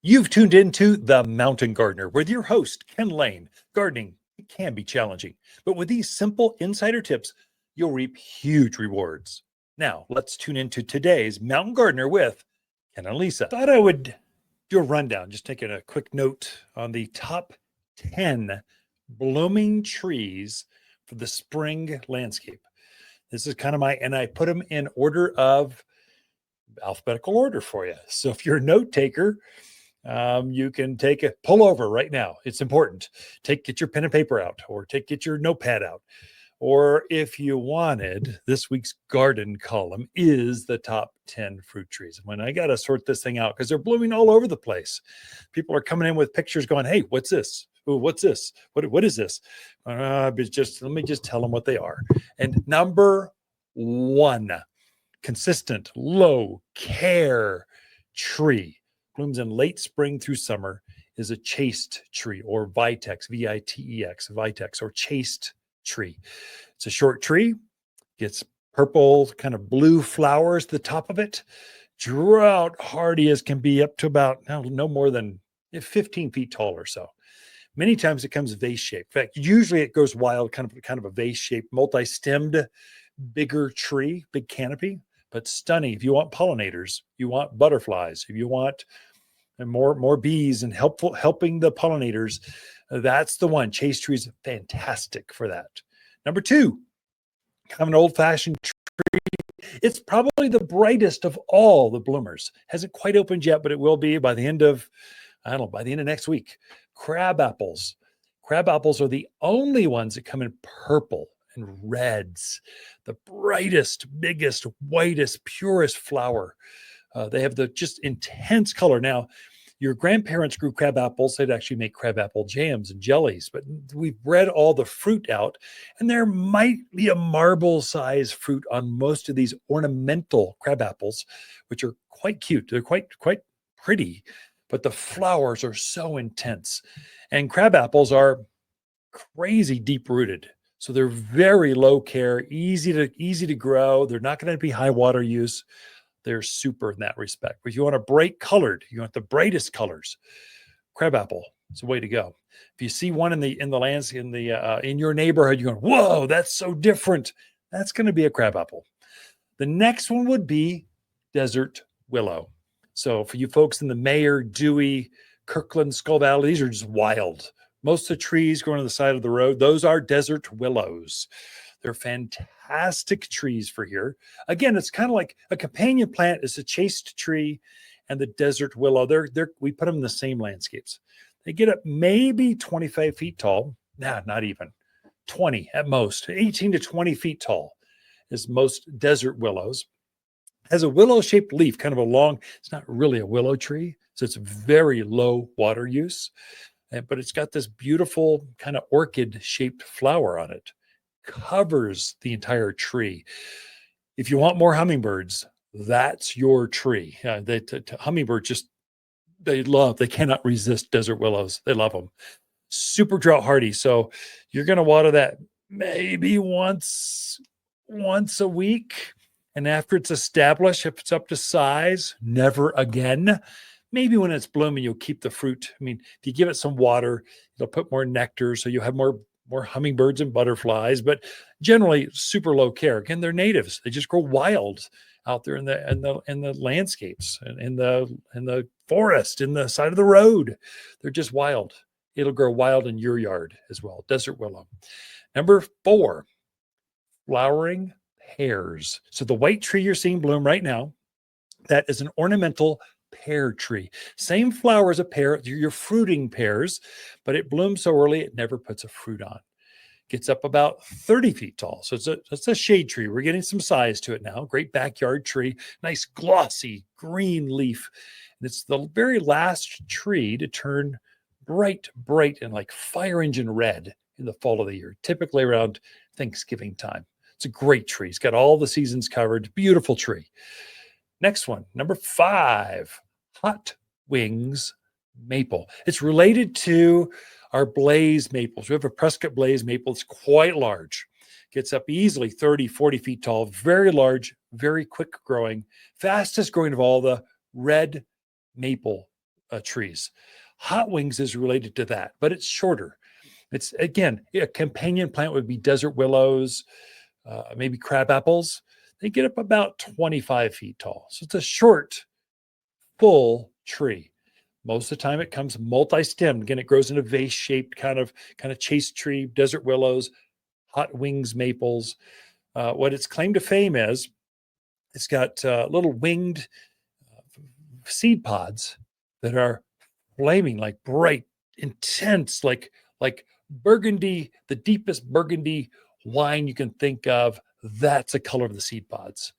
You've tuned into The Mountain Gardener with your host, Ken Lain. Gardening it can be challenging, but with these simple insider tips, you'll reap huge rewards. Now, let's tune into today's Mountain Gardener with Ken and Lisa. Thought I would do a rundown, just taking a quick note on the top 10 blooming trees for the spring landscape. This is kind of and I put them in order of alphabetical order for you. So if you're a note taker, you can take a pull over right now. It's important. Get your pen and paper out, or get your notepad out. Or if you wanted, this week's garden column is the top 10 fruit trees. When I got to sort this thing out because they're blooming all over the place. People are coming in with pictures going, hey, what's this? Ooh, what's this? What is this? Let me just tell them what they are. And number one, consistent, low care tree, blooms in late spring through summer, is a chaste tree, or vitex, V-I-T-E-X, vitex, or chaste tree. It's a short tree, gets purple, kind of blue flowers at the top of it. Drought hardy as can be, up to about no more than 15 feet tall or so. Many times it comes vase shaped. In fact, usually it goes wild, kind of a vase shaped, multi-stemmed, bigger tree, big canopy, but stunning. If you want pollinators, you want butterflies, if you want more bees and helping the pollinators, that's the one. Chaste tree is fantastic for that. Number two, kind of an old-fashioned tree. It's probably the brightest of all the bloomers. Hasn't quite opened yet, but it will be by the end of, by the end of next week. Crabapples. Crabapples are the only ones that come in purple and reds. The brightest, biggest, whitest, purest flower. They have the just intense color. Now, your grandparents grew crab apples. They'd actually make crab apple jams and jellies, but we've bred all the fruit out, and there might be a marble-sized fruit on most of these ornamental crab apples, which are quite cute. They're quite pretty, but the flowers are so intense. And crab apples are crazy deep-rooted. So they're very low care, easy to grow. They're not going to be high water use. They're super in that respect. But if you want a bright colored, you want the brightest colors, crabapple is the way to go. If you see one in your neighborhood, you're going, whoa, that's so different. That's going to be a crabapple. The next one would be desert willow. So for you folks in the Mayer, Dewey, Kirkland, Skull Valley, these are just wild. Most of the trees growing on the side of the road, those are desert willows. They're fantastic trees for here. Again, it's kind of like a companion plant is a chaste tree and the desert willow. We put them in the same landscapes. They get up maybe 25 feet tall. Nah, not even 20 at most. 18 to 20 feet tall is most desert willows. Has a willow-shaped leaf, kind of a long, it's not really a willow tree, so it's very low water use. But it's got this beautiful kind of orchid-shaped flower on it. Covers the entire tree. If you want more hummingbirds, that's your tree. Hummingbirds they cannot resist desert willows. They love them. Super drought hardy. So you're going to water that maybe once a week. And after it's established, if it's up to size, never again. Maybe when it's blooming, you'll keep the fruit. I mean, if you give it some water, it'll put more nectar, so you'll have more hummingbirds and butterflies, but generally super low care. Again, they're natives. They just grow wild out there in the landscapes and in the forest, in the side of the road. They're just wild. It'll grow wild in your yard as well. Desert willow. Number 4, flowering pears. So the white tree you're seeing bloom right now, that is an ornamental pear tree. Same flower as a pear, your fruiting pears, but it blooms so early it never puts a fruit on. Gets up about 30 feet tall. So it's a shade tree. We're getting some size to it now. Great backyard tree, nice glossy green leaf. And it's the very last tree to turn bright and like fire engine red in the fall of the year, typically around Thanksgiving time. It's a great tree. It's got all the seasons covered. Beautiful tree. Next one, number 5, hot wings maple. It's related to our blaze maples. We have a Prescott blaze maple. It's quite large. Gets up easily 30, 40 feet tall. Very large, very quick growing. Fastest growing of all the red maple trees. Hot wings is related to that, but it's shorter. It's again, a companion plant would be desert willows, maybe crabapples. They get up about 25 feet tall. So it's a short, full tree. Most of the time it comes multi-stemmed. Again, it grows in a vase-shaped kind of chaste tree, desert willows, hot wings maples. What its claim to fame is, it's got little winged seed pods that are flaming like bright, intense, like burgundy, the deepest burgundy wine you can think of. That's the color of the seed pods.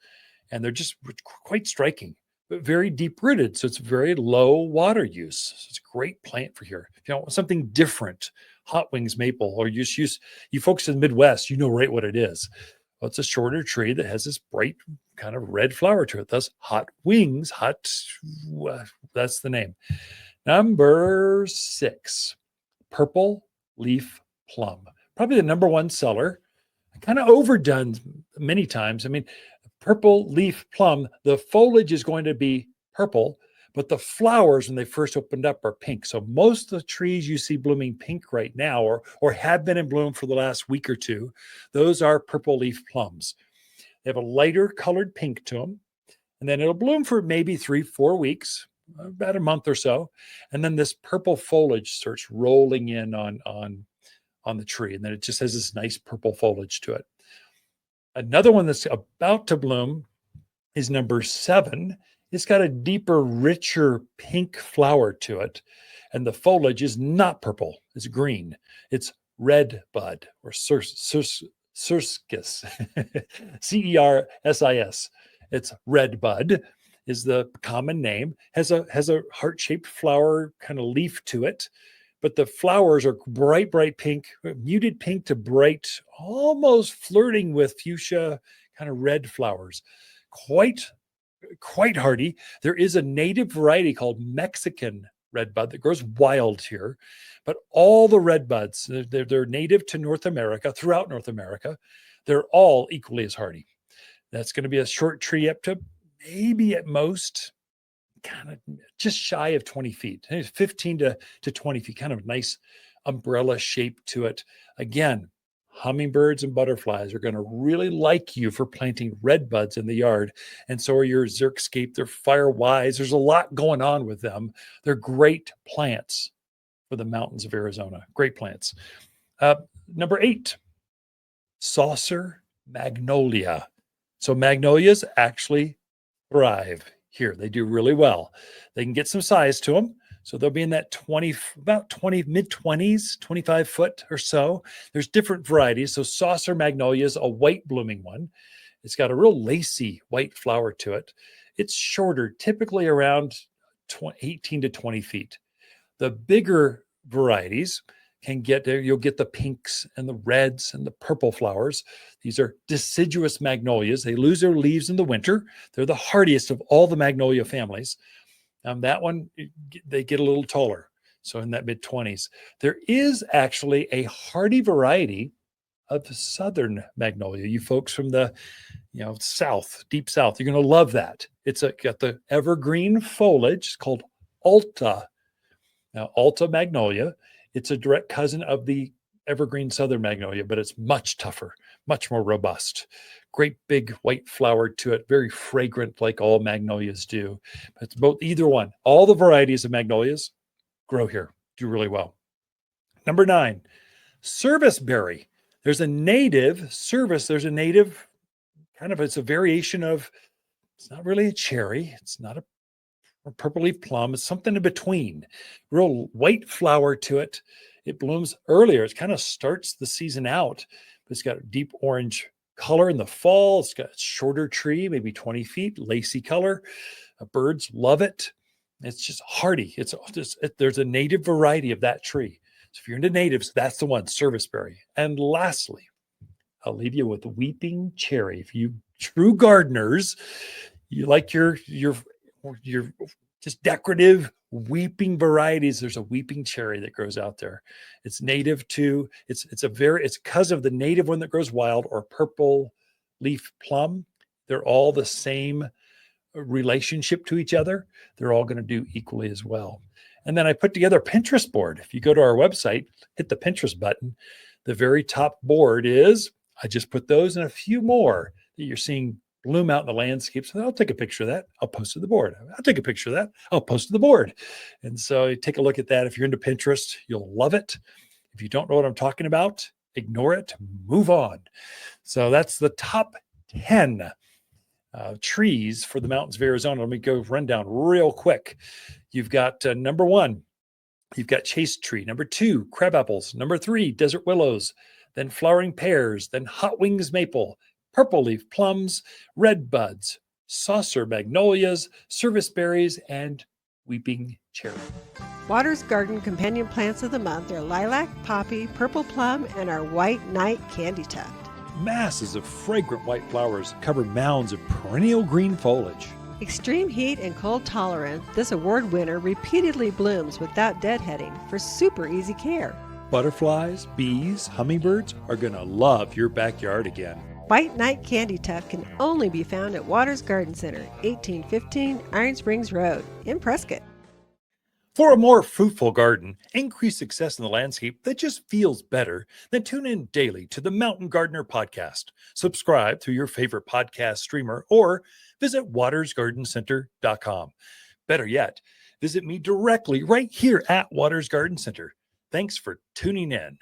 And they're just quite striking, but very deep rooted. So it's very low water use. So it's a great plant for here. If you want something different, hot wings maple, or you folks in the Midwest, you know right what it is. Well, it's a shorter tree that has this bright kind of red flower to it. Thus, hot wings, that's the name. Number 6, purple leaf plum. Probably the number one seller. Kind of overdone many times. I mean, purple leaf plum, the foliage is going to be purple, but the flowers when they first opened up are pink. So most of the trees you see blooming pink right now, or have been in bloom for the last week or two, those are purple leaf plums. They have a lighter colored pink to them, and then it'll bloom for maybe 3-4 weeks, about a month or so, and then this purple foliage starts rolling in on the tree, and then it just has this nice purple foliage to it. Another one that's about to bloom is number 7. It's got a deeper, richer pink flower to it, and the foliage is not purple; it's green. It's redbud or cercis, Cersis. It's redbud is the common name. Has a heart-shaped flower kind of leaf to it, but the flowers are bright pink, muted pink to bright, almost flirting with fuchsia kind of red flowers. Quite hardy. There is a native variety called Mexican redbud that grows wild here, but all the redbuds, they're native to North America, throughout North America. They're all equally as hardy. That's going to be a short tree up to maybe at most kind of just shy of 20 feet, 15 to 20 feet, kind of nice umbrella shape to it. Again, hummingbirds and butterflies are going to really like you for planting redbuds in the yard. And so are your Xerxscape. They're firewise. There's a lot going on with them. They're great plants for the mountains of Arizona. Great plants. Number 8, Saucer Magnolia. So magnolias actually thrive here. They do really well. They can get some size to them. So they'll be in that mid-20s, 25 foot or so. There's different varieties. So Saucer Magnolia is a white blooming one. It's got a real lacy white flower to it. It's shorter, typically around 18 to 20 feet. The bigger varieties can get there. You'll get the pinks and the reds and the purple flowers. These are deciduous magnolias. They lose their leaves in the winter. They're the hardiest of all the magnolia families. That one, they get a little taller. So in that mid-20s. There is actually a hardy variety of Southern Magnolia. You folks from the south, deep south, you're going to love that. It's got the evergreen foliage. It's called Ulta. Now, Ulta Magnolia. It's a direct cousin of the evergreen Southern Magnolia, but it's much tougher, much more robust. Great big white flower to it, very fragrant like all magnolias do. But it's both, either one. All the varieties of magnolias grow here, do really well. Number 9, Serviceberry. There's a native it's a variation of, it's not really a cherry, it's not a purple leaf plum, it's something in between. Real white flower to it. It blooms earlier. It kind of starts the season out, but it's got a deep orange color in the fall. It's got a shorter tree, maybe 20 feet, lacy color. Birds love it. It's just hardy. There's a native variety of that tree. So if you're into natives, that's the one, Serviceberry. And lastly, I'll leave you with weeping cherry. If you true gardeners, you like your just decorative weeping varieties, there's a weeping cherry that grows out there. It's native to, it's because of the native one that grows wild, or purple leaf plum. They're all the same relationship to each other, they're all going to do equally as well. And then I put together a Pinterest board. If you go to our website, hit the Pinterest button, the very top board is, I just put those and a few more that you're seeing bloom out in the landscape. So I'll take a picture of that. I'll post to the board. I'll take a picture of that. I'll post to the board. And so take a look at that. If you're into Pinterest, you'll love it. If you don't know what I'm talking about, ignore it, move on. So that's the top 10 trees for the mountains of Arizona. Let me go run down real quick. You've got number 1, you've got Chaste Tree. Number 2, Crabapples. Number 3, Desert Willows. Then flowering pears. Then hot wings maple, purple leaf plums, redbuds, Saucer Magnolias, Serviceberries, and weeping cherry. Water's Garden companion plants of the month are lilac, poppy, purple plum, and our white night candy tuft. Masses of fragrant white flowers cover mounds of perennial green foliage. Extreme heat and cold tolerant, this award winner repeatedly blooms without deadheading for super easy care. Butterflies, bees, hummingbirds are going to love your backyard again. White Night Candy Tuft can only be found at Waters Garden Center, 1815 Iron Springs Road in Prescott. For a more fruitful garden, increased success in the landscape that just feels better, then tune in daily to the Mountain Gardener podcast. Subscribe through your favorite podcast streamer or visit watersgardencenter.com. Better yet, visit me directly right here at Waters Garden Center. Thanks for tuning in.